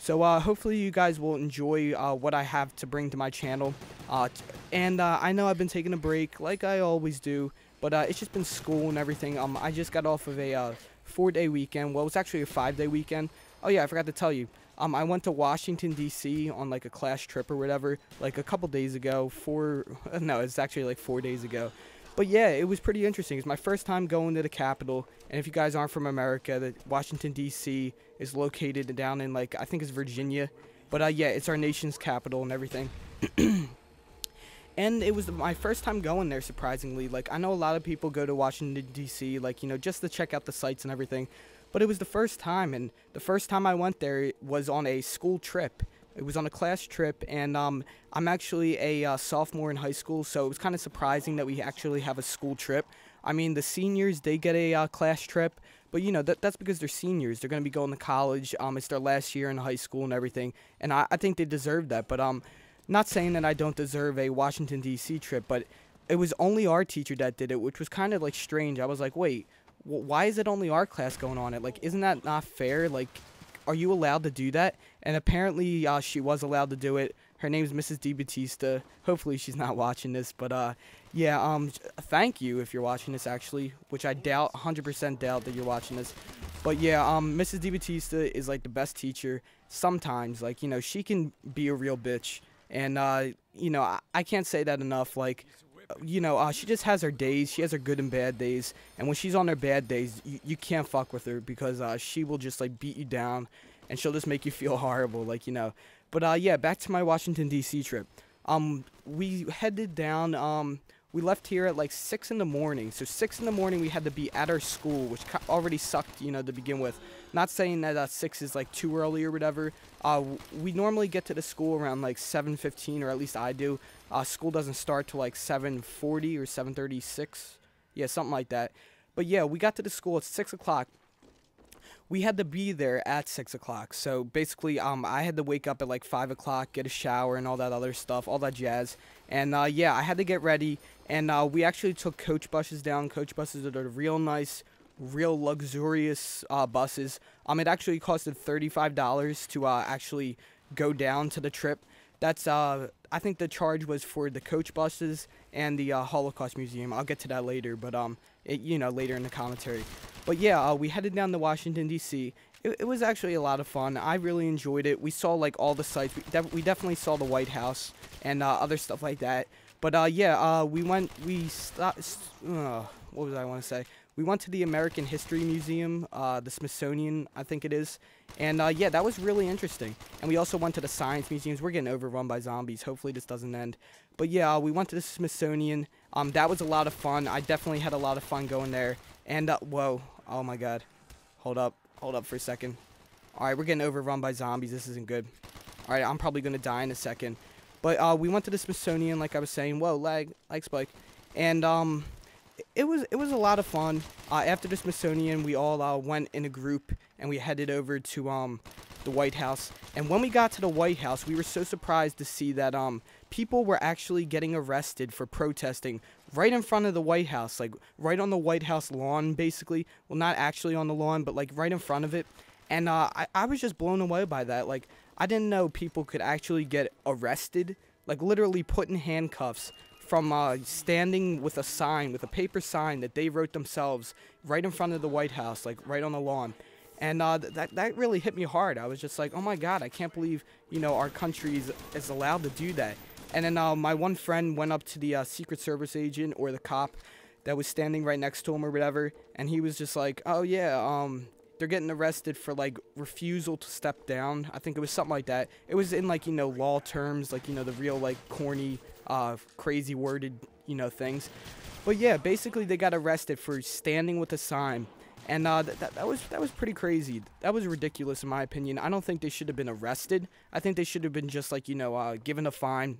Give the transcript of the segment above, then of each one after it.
So hopefully you guys will enjoy what I have to bring to my channel. And I know I've been taking a break like I always do, but it's just been school and everything. I just got off of a 4-day weekend. Well, it was actually a 5-day weekend. Oh yeah, I forgot to tell you. I went to Washington, D.C. on like a class trip or whatever, like a couple days ago. No, it's actually like 4 days ago. But yeah, it was pretty interesting. It's my first time going to the Capitol. And if you guys aren't from America, the Washington, D.C. is located down in, like, I think it's Virginia. But yeah, it's our nation's capital and everything. And it was my first time going there, surprisingly. Like, I know a lot of people go to Washington, D.C., like, you know, just to check out the sights and everything. But it was the first time, and the first time I went there was on a school trip. It was on a class trip, and I'm actually a sophomore in high school, so it was kind of surprising that we actually have a school trip. I mean, the seniors, they get a class trip, but, you know, that's because they're seniors. They're going to be going to college. It's their last year in high school and everything, and I think they deserve that. But not saying that I don't deserve a Washington, D.C. trip, but it was only our teacher that did it, which was kind of, like, strange. I was like, wait, why is it only our class going on it? Like, isn't that not fair? Like, are you allowed to do that? And apparently she was allowed to do it. Her name's Mrs. DiBattista. Hopefully she's not watching this, but yeah, thank you if you're watching this, actually, which I doubt, 100% doubt that you're watching this. But yeah, Mrs. DiBattista is like the best teacher. Sometimes, like, you know, she can be a real bitch, and you know, I can't say that enough. Like, you know, she just has her days. She has her good and bad days, and when she's on her bad days, you can't fuck with her, because she will just, like, beat you down, and she'll just make you feel horrible, like, you know. But yeah, back to my Washington, D.C. trip. We headed down, we left here at like 6 in the morning. So 6 in the morning we had to be at our school, which already sucked, you know, to begin with. Not saying that 6 is like too early or whatever. We normally get to the school around like 7:15, or at least I do. School doesn't start till like 7:40 or 7:36. Yeah, something like that. But yeah, we got to the school at 6 o'clock. We had to be there at 6 o'clock. So basically, I had to wake up at like 5 o'clock, get a shower and all that other stuff, all that jazz. And yeah, I had to get ready. And we actually took coach buses down. Coach buses are real nice, real luxurious buses. It actually costed $35 to actually go down to the trip. That's I think the charge was for the coach buses and the Holocaust Museum. I'll get to that later, but you know, later in the commentary. But yeah, we headed down to Washington, D.C. It was actually a lot of fun. I really enjoyed it. We saw like all the sites. We definitely saw the White House and other stuff like that. But yeah, we stopped. What was I want to say? We went to the American History Museum, the Smithsonian, I think it is. And yeah, that was really interesting. And we also went to the science museums. We're getting overrun by zombies. Hopefully this doesn't end. But yeah, we went to the Smithsonian. That was a lot of fun. I definitely had a lot of fun going there. And whoa, oh my god. Hold up for a second. Alright, we're getting overrun by zombies. This isn't good. Alright, I'm probably going to die in a second. But we went to the Smithsonian, like I was saying. Whoa, lag spike. And it was a lot of fun. After the Smithsonian, we all went in a group, and we headed over to the White House. And when we got to the White House, we were so surprised to see that people were actually getting arrested for protesting right in front of the White House, like right on the White House lawn, basically. Well, not actually on the lawn, but like right in front of it. And I was just blown away by that. Like, I didn't know people could actually get arrested, like literally put in handcuffs from standing with a sign, with a paper sign that they wrote themselves right in front of the White House, like right on the lawn. And that really hit me hard. I was just like, oh my god, I can't believe, you know, our country is allowed to do that. And then my one friend went up to the Secret Service agent, or the cop that was standing right next to him or whatever, and he was just like, oh yeah, they're getting arrested for like refusal to step down. I think it was something like that. It was in like, you know, law terms, like, you know, the real like corny, crazy worded, you know, things. But yeah, basically they got arrested for standing with a sign. And that was pretty crazy. That was ridiculous in my opinion. I don't think they should have been arrested. I think they should have been just like, you know, given a fine.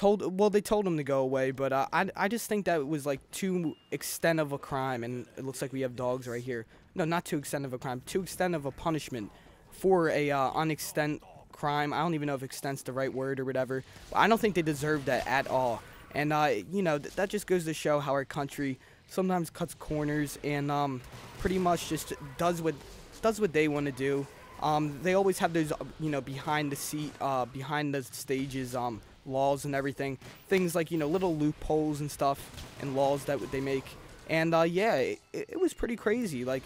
They told him to go away, but I just think that it was like too extent of a crime, and it looks like we have dogs right here. No, not too extent of a crime, too extent of a punishment for a unextent crime. I don't even know if extent's the right word or whatever. But I don't think they deserve that at all. And you know, that just goes to show how our country sometimes cuts corners and pretty much just does what they want to do. They always have those, behind the stages, laws and everything. Things like, little loopholes and stuff and laws that they make. And, yeah, it was pretty crazy. Like,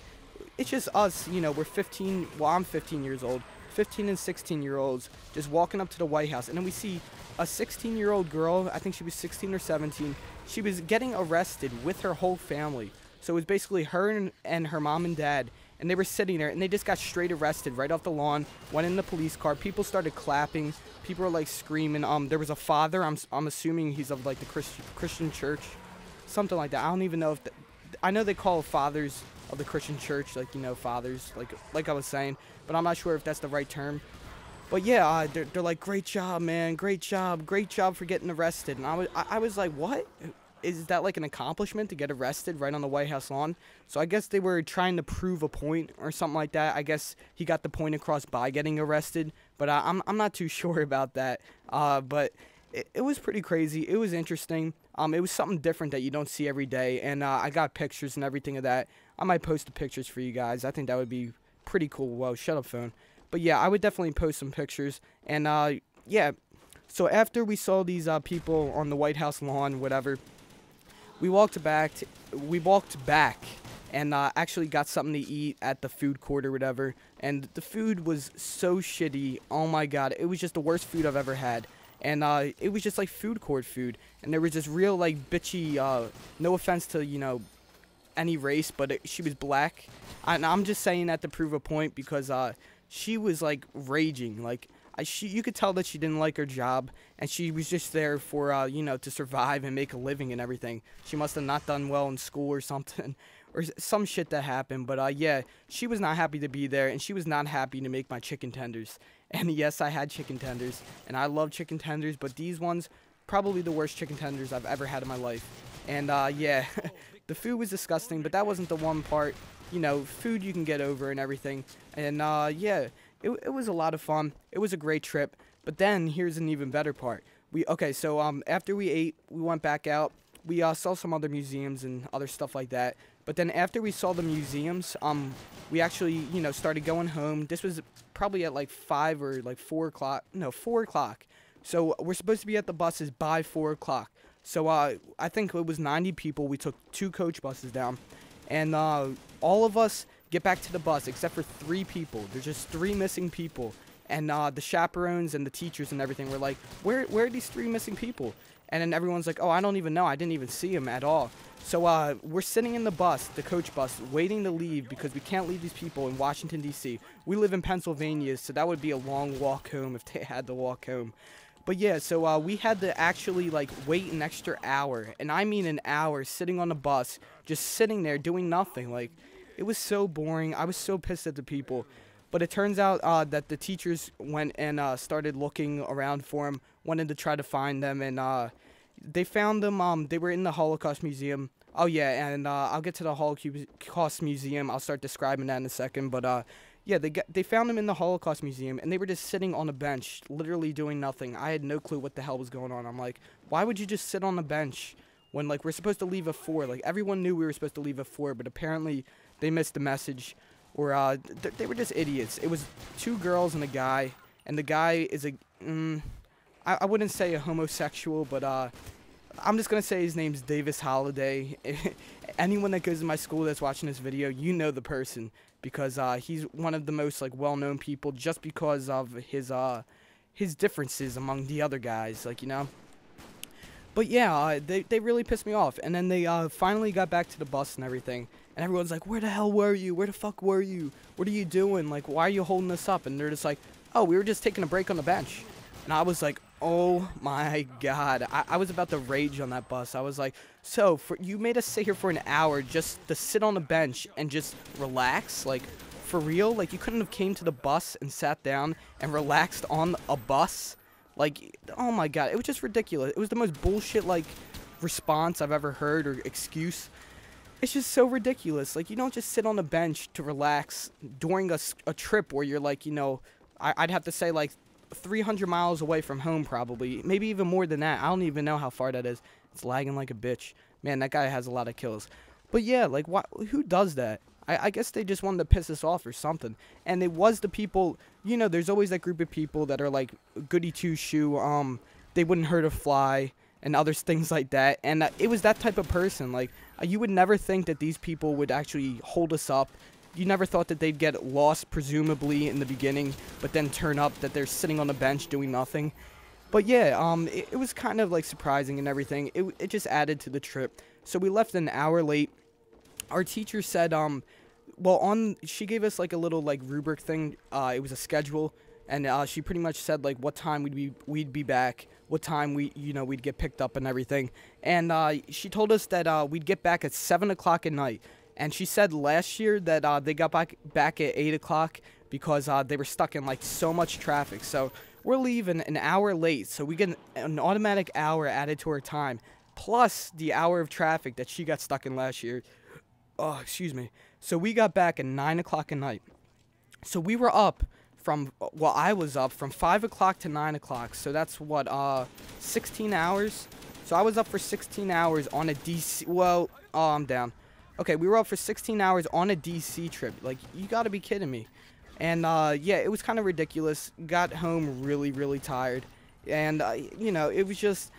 it's just us, we're 15, well, I'm 15 years old, 15 and 16-year-olds just walking up to the White House. And then we see a 16-year-old girl, I think she was 16 or 17, she was getting arrested with her whole family. So it was basically her and her mom and dad, and they were sitting there, and they just got straight arrested right off the lawn, went in the police car. People started clapping. People were, like, screaming. There was a father. I'm assuming he's of, like, the Christian church, something like that. I don't even know if I know they call fathers of the Christian church, like, fathers, like I was saying, but I'm not sure if that's the right term. But yeah, they're like, great job, man, great job for getting arrested. And I was like, what? Is that like an accomplishment to get arrested right on the White House lawn? So I guess they were trying to prove a point or something like that. I guess he got the point across by getting arrested, but I'm not too sure about that. But it was pretty crazy. It was interesting. It was something different that you don't see every day, and I got pictures and everything of that. I might post the pictures for you guys. I think that would be pretty cool. Whoa, shut up, phone. But yeah, I would definitely post some pictures. And yeah, so after we saw these people on the White House lawn, whatever, we walked back and actually got something to eat at the food court or whatever. And the food was so shitty. Oh my god, it was just the worst food I've ever had. And it was just like food court food, and there was this real like bitchy, no offense to any race, but she was black. And I'm just saying that to prove a point, because she was like raging. Like you could tell that she didn't like her job, and she was just there for to survive and make a living and everything. She must have not done well in school or something, or some shit that happened. But yeah, she was not happy to be there, and she was not happy to make my chicken tenders. And yes, I had chicken tenders, and I love chicken tenders, but these ones, probably the worst chicken tenders I've ever had in my life. And yeah, the food was disgusting, but that wasn't the one part. Food you can get over and everything. And yeah, it was a lot of fun. It was a great trip. But then here's an even better part. So after we ate, we went back out. We saw some other museums and other stuff like that. But then after we saw the museums, we actually, started going home. This was probably at like 5 or like 4 o'clock. No, 4 o'clock. So we're supposed to be at the buses by 4 o'clock. So I think it was 90 people. We took 2 coach buses down. And all of us get back to the bus except for 3 people. There's just 3 missing people. And the chaperones and the teachers and everything were like, where are these 3 missing people? And then everyone's like, oh, I don't even know. I didn't even see them at all. So we're sitting in the bus, the coach bus, waiting to leave because we can't leave these people in Washington, D.C. We live in Pennsylvania, so that would be a long walk home if they had to walk home. But yeah, so we had to actually like wait an extra hour, and I mean an hour, sitting on the bus, just sitting there doing nothing. Like, it was so boring. I was so pissed at the people. But it turns out that the teachers went and started looking around for them, wanted to try to find them, and they found them. They were in the Holocaust Museum. Oh yeah, and I'll get to the Holocaust Museum. I'll start describing that in a second. But yeah, they found them in the Holocaust Museum, and they were just sitting on a bench, literally doing nothing. I had no clue what the hell was going on. I'm like, why would you just sit on the bench when like we're supposed to leave at 4? Like, everyone knew we were supposed to leave at 4, but apparently they missed the message. Or they were just idiots. It was 2 girls and a guy, and the guy is I wouldn't say a homosexual, but I'm just gonna say his name's Davis Holiday. Anyone that goes to my school that's watching this video, you know the person, because he's one of the most like well-known people just because of his differences among the other guys, But yeah, they really pissed me off, and then they finally got back to the bus and everything. And everyone's like, where the hell were you? Where the fuck were you? What are you doing? Like, why are you holding us up? And they're just like, oh, we were just taking a break on the bench. And I was like, oh my god. I was about to rage on that bus. I was like, so you made us sit here for an hour just to sit on a bench and just relax? Like, for real? Like, you couldn't have came to the bus and sat down and relaxed on a bus? Like, oh my god. It was just ridiculous. It was the most bullshit, like, response I've ever heard, or excuse. It's just so ridiculous. Like, you don't just sit on a bench to relax during a trip where you're like, I'd have to say like 300 miles away from home, probably. Maybe even more than that. I don't even know how far that is. It's lagging like a bitch. Man, that guy has a lot of kills. But yeah, like, who does that? I guess they just wanted to piss us off or something. And it was the people, there's always that group of people that are like goody two shoe. They wouldn't hurt a fly and other things like that. And it was that type of person. Like, you would never think that these people would actually hold us up. You never thought that they'd get lost, presumably, in the beginning, but then turn up, that they're sitting on the bench doing nothing. But yeah, it was kind of like surprising and everything. It just added to the trip. So we left an hour late. Our teacher said, she gave us like a little like rubric thing. It was a schedule, and she pretty much said like what time we'd be back, what time we'd get picked up and everything. And she told us that we'd get back at 7 o'clock at night. And she said last year that they got back at 8 o'clock because they were stuck in like so much traffic. So we're leaving an hour late, so we get an automatic hour added to our time, plus the hour of traffic that she got stuck in last year. Oh, excuse me. So we got back at 9 o'clock at night. So we were up I was up from 5 o'clock to 9 o'clock. So that's 16 hours? So I was up for 16 hours on a DC, I'm down. Okay, we were up for 16 hours on a DC trip. Like, you gotta be kidding me. And, yeah, it was kind of ridiculous. Got home really, really tired. And, it was just,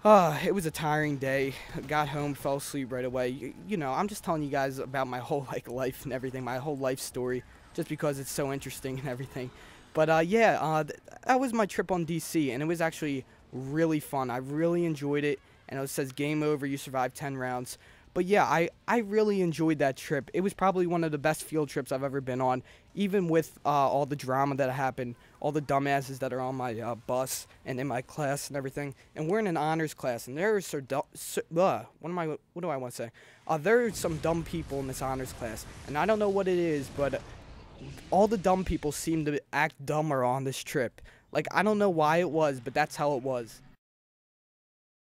it was a tiring day. Got home, fell asleep right away. I'm just telling you guys about my whole, life and everything, my whole life story, just because it's so interesting and everything. But, yeah, that was my trip on DC, and it was actually really fun. I really enjoyed it, and it says game over, you survived 10 rounds. But yeah, I really enjoyed that trip. It was probably one of the best field trips I've ever been on, even with all the drama that happened, all the dumbasses that are on my bus and in my class and everything. And we're in an honors class, and there are what do I want to say? There are some dumb people in this honors class, and I don't know what it is, but all the dumb people seem to act dumber on this trip. Like, I don't know why it was, but that's how it was.